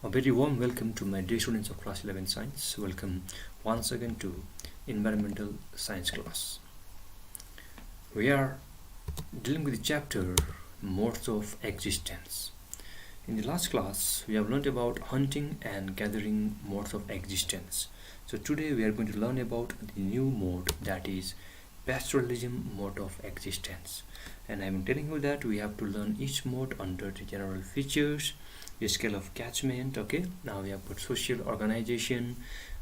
A very warm welcome to my dear students of class 11 science. Welcome once again to environmental science class. We are dealing with the chapter modes of existence. In the last class we have learned about hunting and gathering modes of existence. So today we are going to learn about the new mode, that is pastoralism mode of existence. And I am telling you that we have to learn each mode under the general features, the scale of catchment. Okay, now we have got social organization,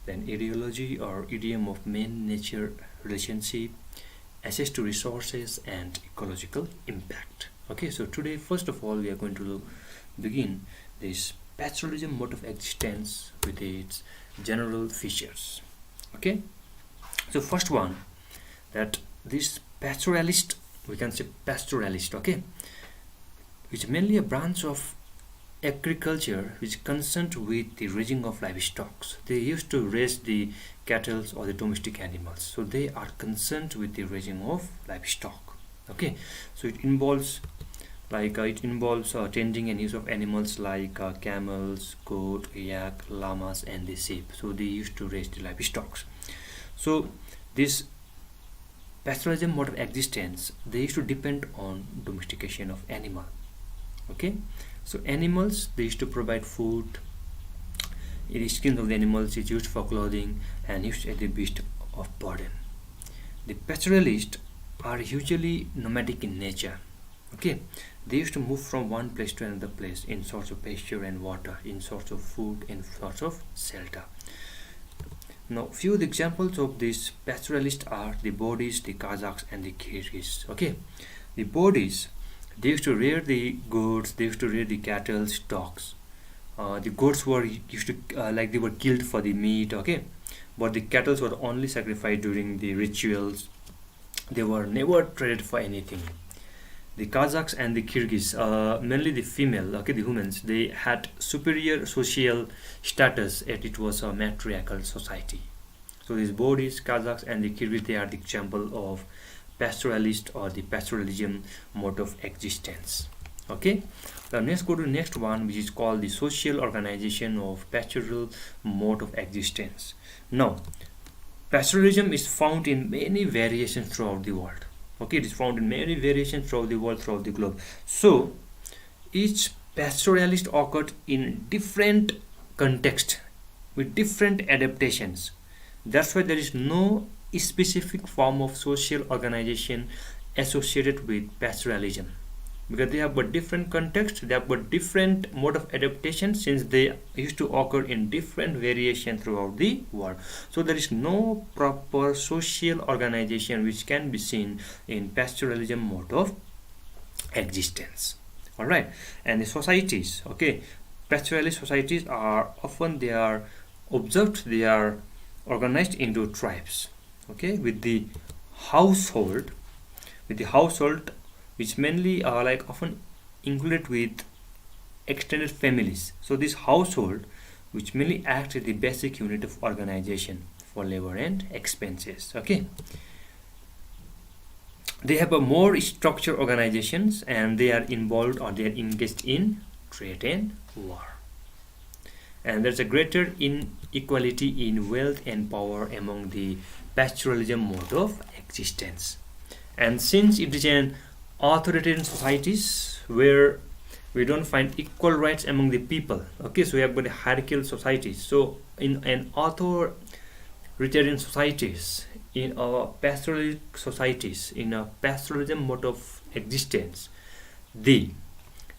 then ideology or idiom of man nature relationship, access to resources, and ecological impact. Okay, so today first of all we are going to begin this pastoralism mode of existence with its general features. Okay, so first one, that this pastoralist, we can say pastoralist, okay, which is mainly a branch of agriculture which is concerned with the raising of livestock. They used to raise the cattle or the domestic animals, so they are concerned with the raising of livestock. Okay, so it involves tending and use of animals like camels, goat, yak, llamas, and the sheep. So they used to raise the livestock. So this pastoralism mode of existence, they used to depend on domestication of animal. Okay, so animals, they used to provide food. The skin of the animals is used for clothing and used as the beast of burden. The pastoralists are usually nomadic in nature. Okay, they used to move from one place to another place in search of pasture and water, in search of food, in search of shelter. Now, few examples of these pastoralists are the Bodis, the Kazakhs, and the Kyrgyz. Okay, the Bodis, they used to rear the goats, they used to rear the cattle, stocks. The goats were used to they were killed for the meat. Okay, but the cattle were only sacrificed during the rituals. They were never traded for anything. The Kazakhs and the Kyrgyz, mainly the female, okay, the humans, they had superior social status as it was a matriarchal society. So these Bodis, Kazakhs, and the Kyrgyz, they are the example of pastoralist or the pastoralism mode of existence. Okay, now let's go to the next one, which is called the social organization of pastoral mode of existence. Now, pastoralism is found in many variations throughout the world. Okay, it is found in many variations throughout the world, throughout the globe. So each pastoralist occurred in different context with different adaptations. That's why there is no specific form of social organization associated with pastoralism, because they have got different context, they have got different mode of adaptation, since they used to occur in different variation throughout the world. So there is no proper social organization which can be seen in pastoralism mode of existence. All right, and the societies, okay, pastoralist societies are often, they are observed, they are organized into tribes. Okay, with the household, which mainly are often included with extended families. So this household, which mainly acts as the basic unit of organization for labor and expenses. Okay, they have a more structured organizations, and they are involved or they are engaged in trade and war. And there's a greater inequality in wealth and power among the pastoralism mode of existence. And since it is an authoritarian societies where we don't find equal rights among the people, okay, so we have got a hierarchical societies. So in an authoritarian societies, in our pastoral societies, in a pastoralism mode of existence, the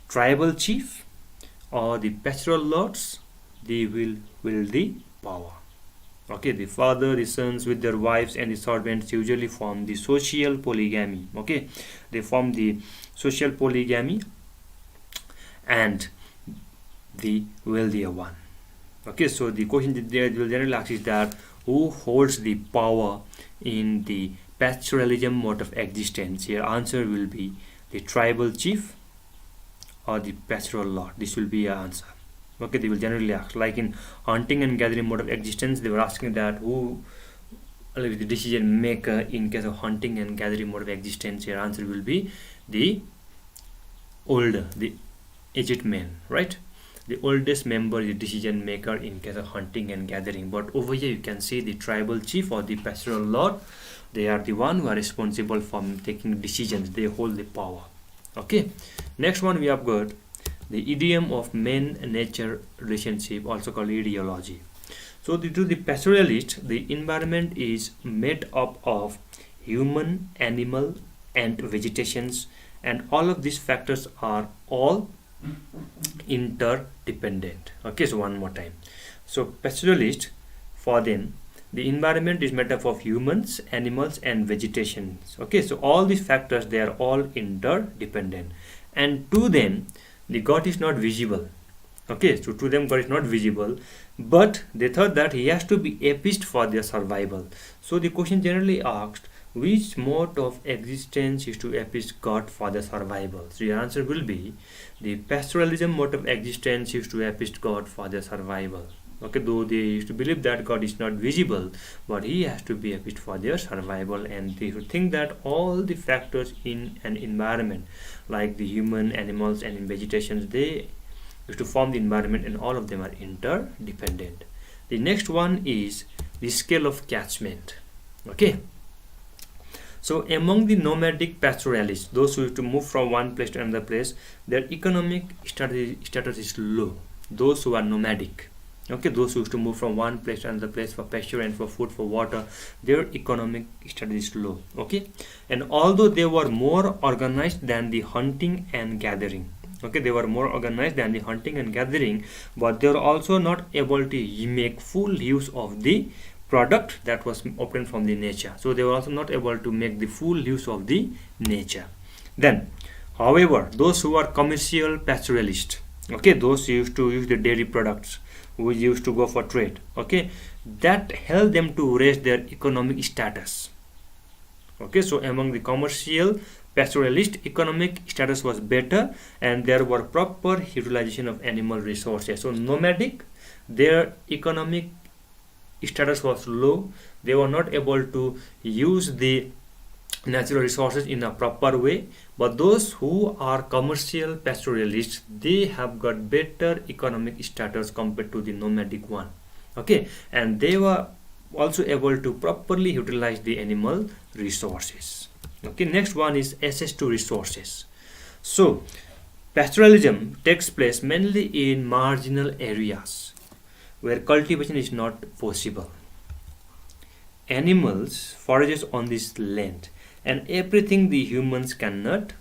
tribal chief or the pastoral lords, they will wield the power. Okay, the father, the sons with their wives and the servants usually form the social polygamy. Okay, they form the social polygamy, and the wealthier one. Okay, so the question that they will generally ask is that who holds the power in the pastoralism mode of existence? Your answer will be the tribal chief or the pastoral lord. This will be your answer. Okay, they will generally ask, like in hunting and gathering mode of existence, they were asking that who will be the decision maker in case of hunting and gathering mode of existence. Your answer will be the older, the aged man, right? The oldest member is the decision maker in case of hunting and gathering. But over here you can see the tribal chief or the pastoral lord. They are the one who are responsible for taking decisions. They hold the power. Okay. Next one we have got the idiom of man-nature relationship, also called ideology. So to the pastoralist, the environment is made up of human, animal, and vegetations, and all of these factors are all interdependent. Okay, so one more time. So pastoralist, for them, the environment is made up of humans, animals, and vegetations. Okay, so all these factors, they are all interdependent, and to them the God is not visible. Okay, so to them God is not visible, but they thought that he has to be appeased for their survival. So the question generally asked, which mode of existence is to appease God for the survival? So your answer will be the pastoralism mode of existence is to appease God for the survival. Okay, though they used to believe that God is not visible, but he has to be appeased for their survival, and they should think that all the factors in an environment, like the human, animals, and in vegetations, they used to form the environment, and all of them are interdependent. The next one is the scale of catchment. Okay. So among the nomadic pastoralists, those who used to move from one place to another place, their economic status is low. Those who are nomadic, okay, those who used to move from one place to another place for pasture and for food, for water, their economic status is low. Okay, and although they were more organized than the hunting and gathering, okay, they were more organized than the hunting and gathering, but they were also not able to make full use of the product that was obtained from the nature. So they were also not able to make the full use of the nature. Then, however, those who are commercial pastoralists, okay, those who used to use the dairy products, who used to go for trade, okay, that helped them to raise their economic status. Okay, so among the commercial pastoralist, economic status was better, and there were proper utilization of animal resources. So nomadic, their economic status was low. They were not able to use the natural resources in a proper way, but those who are commercial pastoralists, they have got better economic status compared to the nomadic one. Okay, and they were also able to properly utilize the animal resources. Okay, next one is access to resources. So pastoralism takes place mainly in marginal areas where cultivation is not possible. Animals forages on this land, and everything the humans cannot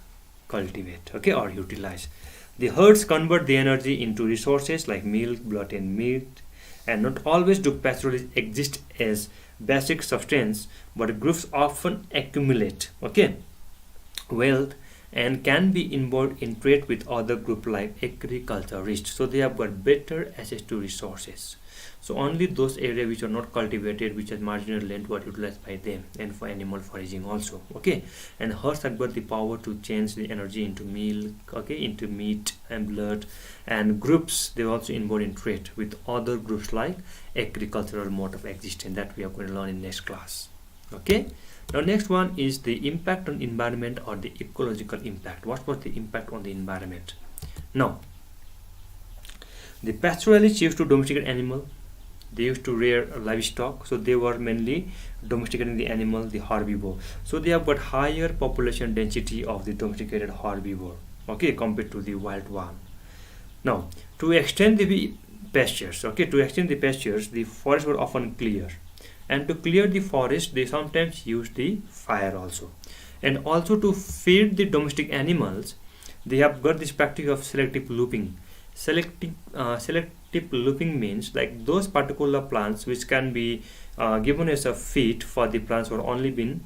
cultivate, okay, or utilize. The herds convert the energy into resources like milk, blood, and meat, and not always do pastoralists exist as basic substance, but groups often accumulate, okay, wealth, and can be involved in trade with other groups like agriculturists. So they have got better access to resources. So only those areas which are not cultivated, which are marginal land, were utilized by them, and for animal foraging also. Okay, and herds have got the power to change the energy into milk, okay, into meat and blood, and groups, they also involved in trade with other groups like agricultural mode of existence that we are going to learn in next class. Okay. Now next one is the impact on environment, or the ecological impact. What was the impact on the environment? Now, the pastoralists used to domesticate animal. They used to rear livestock, so they were mainly domesticating the animal, the herbivore. So they have got higher population density of the domesticated herbivore, okay, compared to the wild one. Now, to extend the pastures, okay, to extend the pastures, the forests were often clear. And to clear the forest, they sometimes use the fire also. And also to feed the domestic animals, they have got this practice of selective looping. Selective looping means like those particular plants which can be given as a feed for the plants were only been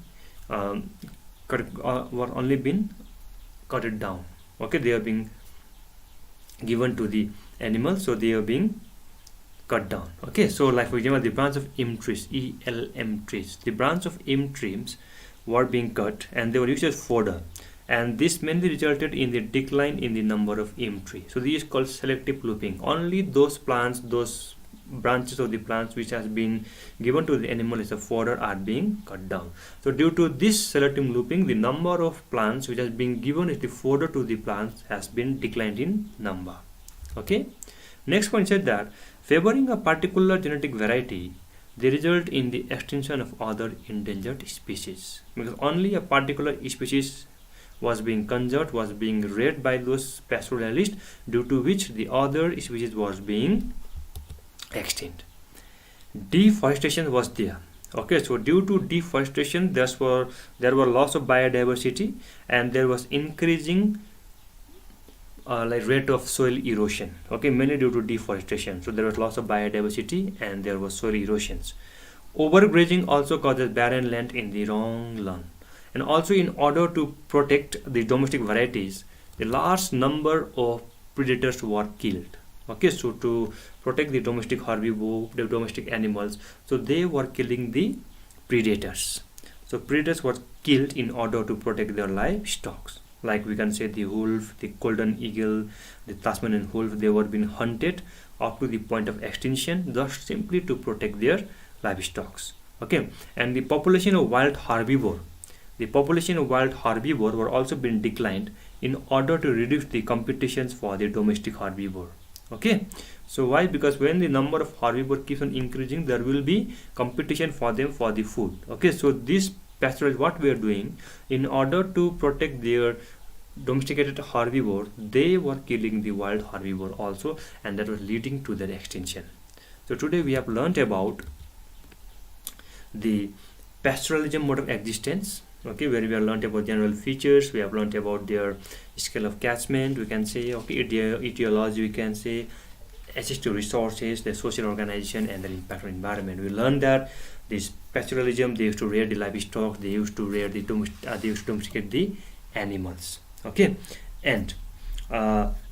cut down. Okay, they are being given to the animals, so they are being cut down. Okay, so like for example, the branch of elm trees, ELM trees, the branch of elm trees were being cut and they were used as fodder, and this mainly resulted in the decline in the number of elm trees. So this is called selective looping. Only those plants, those branches of the plants which has been given to the animal as a fodder are being cut down. So due to this selective looping, the number of plants which has been given as the fodder to the plants has been declined in number. Okay. Next point said that favoring a particular genetic variety, they result in the extinction of other endangered species, because only a particular species was being conserved, was being reared by those pastoralists, due to which the other species was being extinct. Deforestation was there. Okay, so due to deforestation, there were loss of biodiversity, and there was increasing rate of soil erosion. Okay, mainly due to deforestation. So there was loss of biodiversity and there was soil erosions. Overgrazing also causes barren land in the long run. And also, in order to protect the domestic varieties, a large number of predators were killed. Okay, so to protect the domestic herbivore, the domestic animals, so they were killing the predators. So predators were killed in order to protect their livestock. Like we can say the wolf, the golden eagle, the Tasmanian wolf, they were being hunted up to the point of extinction, just simply to protect their livestock. Okay, and the population of wild herbivore, were also being declined in order to reduce the competitions for the domestic herbivore. Okay, so why? Because when the number of herbivore keeps on increasing, there will be competition for them for the food. Okay, so this pastoral, what we are doing, in order to protect their domesticated herbivore, they were killing the wild herbivore also, and that was leading to their extinction. So today we have learnt about the pastoralism mode of existence. Okay, where we have learnt about general features, we have learnt about their scale of catchment, we can say, okay, etiology, we can say, access to resources, the social organization, and the impact on environment. We learned that this pastoralism, they used to rear the livestock, they used to rear the they used to domesticate the animals. Okay, and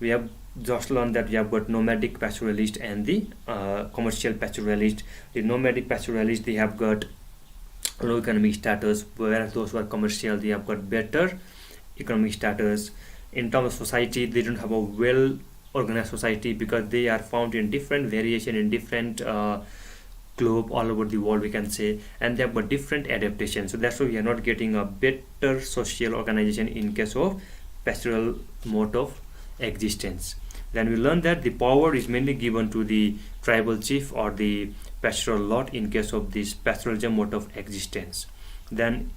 we have just learned that we have got nomadic pastoralist and the commercial pastoralist. The nomadic pastoralist, they have got low economic status, whereas those who are commercial, they have got better economic status. In terms of society, they don't have a well organized society, because they are found in different variation in different globe all over the world, we can say, and they have got different adaptations. So that's why we are not getting a better social organization in case of pastoral mode of existence. Then we learn that the power is mainly given to the tribal chief or the pastoral lord in case of this pastoralism mode of existence. Then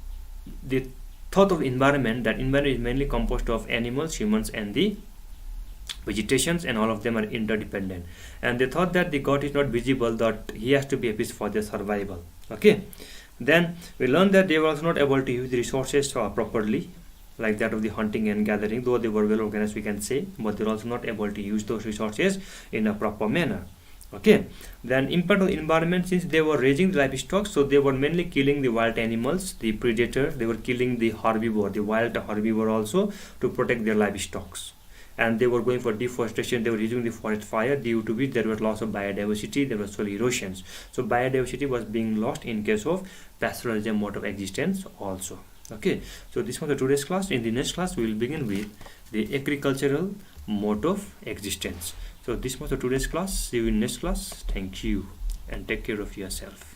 the thought of environment, that environment is mainly composed of animals, humans, and the vegetations, and all of them are interdependent. And they thought that the god is not visible, that he has to be a piece for their survival. Okay, then we learned that they were also not able to use the resources properly, like that of the hunting and gathering, though they were well organized, we can say, but they're also not able to use those resources in a proper manner. Okay, then impact on environment, since they were raising the livestock, so they were mainly killing the wild animals, the predators, they were killing the herbivore, the wild herbivore also, to protect their livestock. And they were going for deforestation, they were using the forest fire, due to which there was loss of biodiversity, there was soil erosions. So biodiversity was being lost in case of pastoralism mode of existence also. Okay, so this was the today's class. In the next class, we will begin with the agricultural mode of existence. So this was the today's class. See you in next class. Thank you and take care of yourself.